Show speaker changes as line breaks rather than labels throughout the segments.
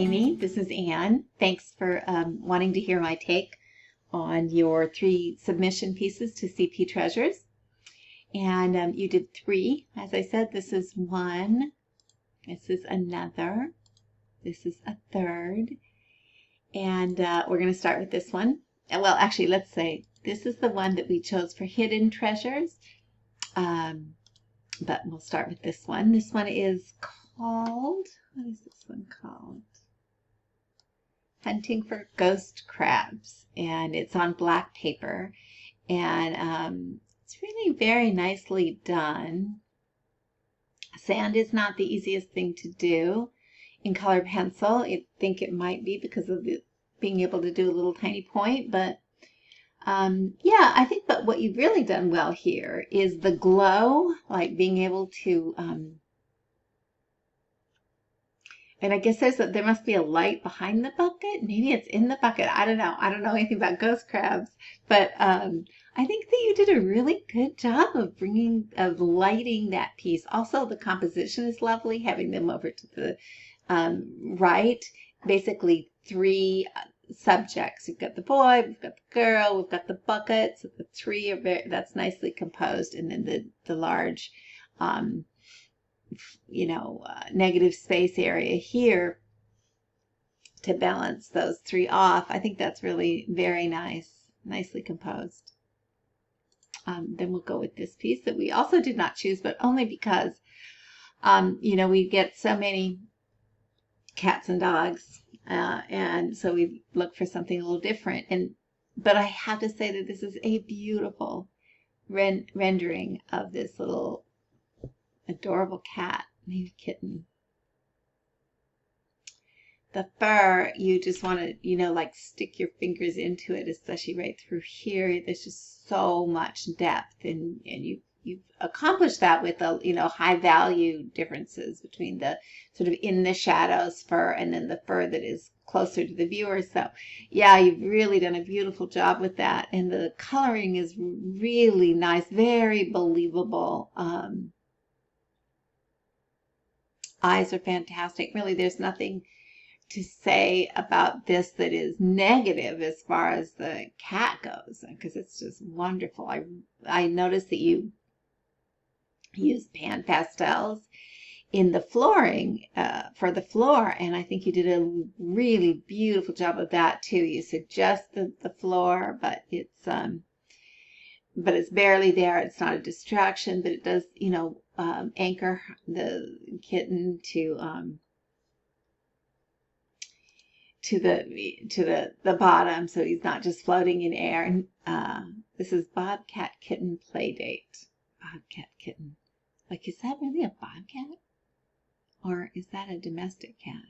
Amy. This is Anne. Thanks for wanting to hear my take on your 3 submission pieces to CP Treasures. And you did 3. As I said, this is 1. This is another. This is a 3rd. And we're going to start with this one. Well, actually, let's say this is the one that we chose for hidden treasures. But we'll start with this one. This one is called, what is this one called? Hunting for Ghost Crabs. And it's on black paper. And it's really very nicely done. Sand is not the easiest thing to do in color pencil. I think it might be because of being able to do a little tiny point, but yeah, I think that what you've really done well here is the glow, like being able to, and I guess there must be a light behind the bucket. Maybe it's in the bucket. I don't know. I don't know anything about ghost crabs, but I think that you did a really good job of lighting that piece. Also, the composition is lovely, having them over to the right. Basically 3 subjects. We've got the boy, we've got the girl, we've got the bucket. So the 3 are that's nicely composed, and then the large, negative space area here to balance those 3 off. I think that's really very nice, nicely composed. Then we'll go with this piece that we also did not choose, but only because, we get so many cats and dogs, and so we look for something a little different. But I have to say that this is a beautiful rendering of this little adorable cat, maybe kitten. The fur, you just want to, like stick your fingers into it, especially right through here. There's just so much depth, and you've accomplished that with the, high value differences between the sort of in the shadows fur and then the fur that is closer to the viewer. So yeah, you've really done a beautiful job with that. And the coloring is really nice, very believable. Eyes are fantastic. Really, there's nothing to say about this that is negative as far as the cat goes, because it's just wonderful. I noticed that you used pan pastels in the flooring for the floor, and I think you did a really beautiful job of that too. You suggested the floor, but it's barely there. It's not a distraction, but it does, anchor the kitten to the bottom, so he's not just floating in air. And this is Bobcat Kitten Playdate. Bobcat Kitten. Like, is that really a bobcat? Or is that a domestic cat?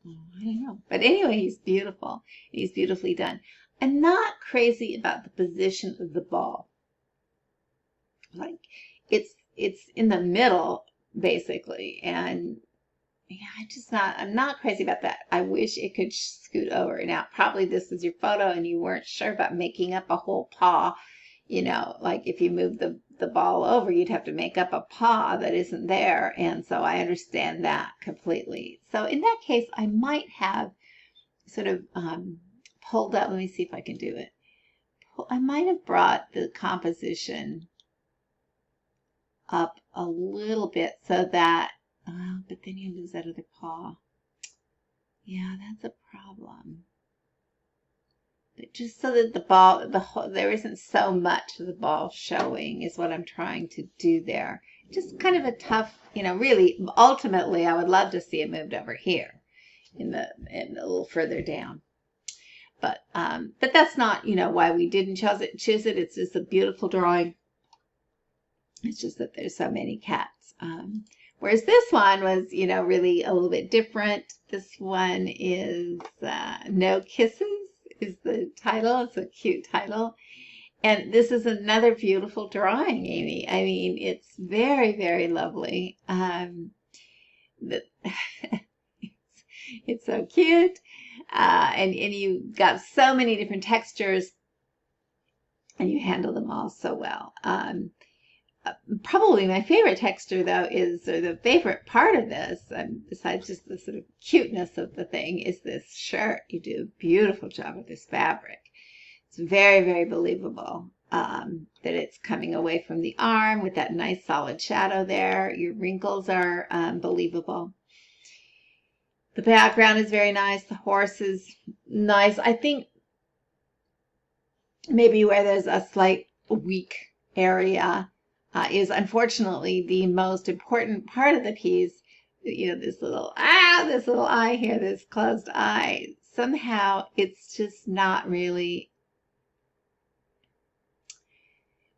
Oh, I don't know. But anyway, he's beautiful. He's beautifully done. I'm not crazy about the position of the ball. Like, it's in the middle, basically. And yeah, I'm not crazy about that. I wish it could scoot over. Now, probably this is your photo and you weren't sure about making up a whole paw. Like if you move the ball over, you'd have to make up a paw that isn't there. And so I understand that completely. So in that case, I might have sort of pulled up. Let me see if I can do it. I might have brought the composition up a little bit so that, but then you lose that other paw. Yeah, that's a problem. But just so that the ball, there isn't so much of the ball showing is what I'm trying to do there. Just kind of a tough, really, ultimately, I would love to see it moved over here in a little further down. But that's not, why we didn't choose it. It's just a beautiful drawing. It's just that there's so many cats. Whereas this one was, really a little bit different. This one is No Kisses is the title. It's a cute title. And this is another beautiful drawing, Amy. I mean, it's very, very lovely. It's so cute. And you got so many different textures, and you handle them all so well. Probably my favorite texture, though, is, or the favorite part of this, besides just the sort of cuteness of the thing, is this shirt. You do a beautiful job with this fabric. It's very, very believable that it's coming away from the arm with that nice solid shadow there. Your wrinkles are believable. The background is very nice. The horse is nice. I think maybe where there's a slight weak area is unfortunately the most important part of the piece. You know, this little eye here, this closed eye. Somehow it's just not really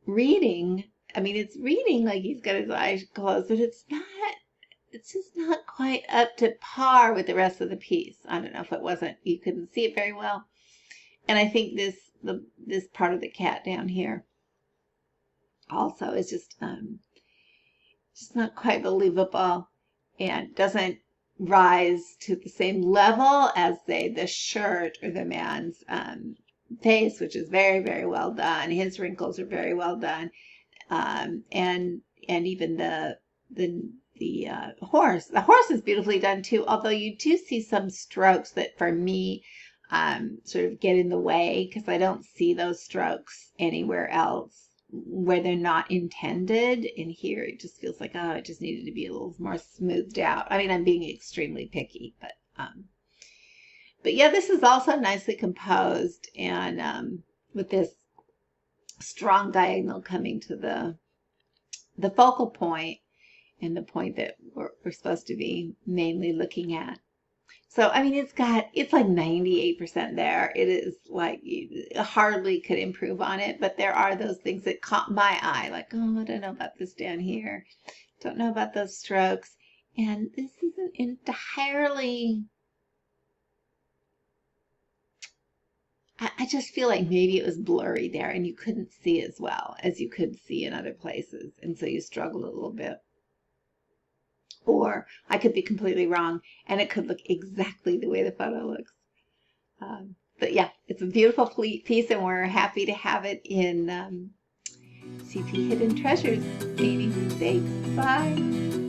reading. I mean, it's reading like he's got his eyes closed, but it's just not quite up to par with the rest of the piece. I don't know if it wasn't, you couldn't see it very well. And I think this part of the cat down here also is just not quite believable and doesn't rise to the same level as, say, the shirt or the man's face, which is very, very well done. His wrinkles are very well done, and even the horse. The horse is beautifully done too, although you do see some strokes that for me sort of get in the way, because I don't see those strokes anywhere else where they're not intended. In here it just feels like, oh, it just needed to be a little more smoothed out. I mean, I'm being extremely picky, but yeah, this is also nicely composed, and with this strong diagonal coming to the focal point and the point that we're supposed to be mainly looking at. So, I mean, it's like 98% there. It is like you hardly could improve on it, but there are those things that caught my eye, like, oh, I don't know about this down here. Don't know about those strokes. And this isn't entirely, I just feel like maybe it was blurry there and you couldn't see as well as you could see in other places. And so you struggled a little bit. Or I could be completely wrong, and it could look exactly the way the photo looks. But yeah, it's a beautiful piece, and we're happy to have it in CP Hidden Treasures. Amy, thanks. Bye.